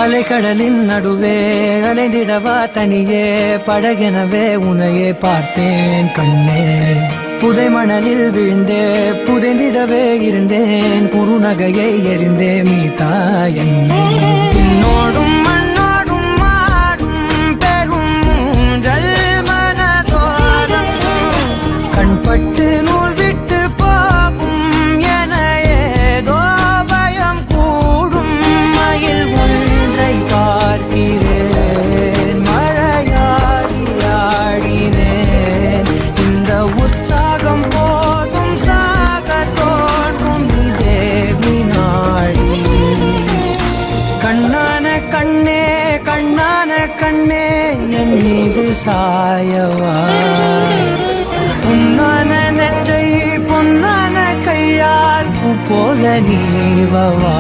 அலைக்கடலின் நடுவே அலைந்திடவா தனியே படகெனவே உனையே பார்த்தேன் கண்ணே. புதை மணலில் விழுந்தே புதைந்திடவே இருந்தேன் குறுநகையை எறிந்தே மீட்டா என்னே. உன்னோடும் மண்ணோடும் மாடும் பெரும் ஊஞ்சல் மனதோரம் கண்பட்டு நூல் விட்டு போகும் என ஏதோ பயம் கூடும். மயில் ஒன்றை பார்க்கிறேன் மழையாடி ஆடினேன். இந்த உற்சாகம் போதும் சாக தோன்றும் இதே வினாடி. கண்ணான கண்ணே கண்ணான கண்ணே என் மீது சாயவா. பொன்னான நெற்றை பொன்னான கையால் பூ போல நீவவா.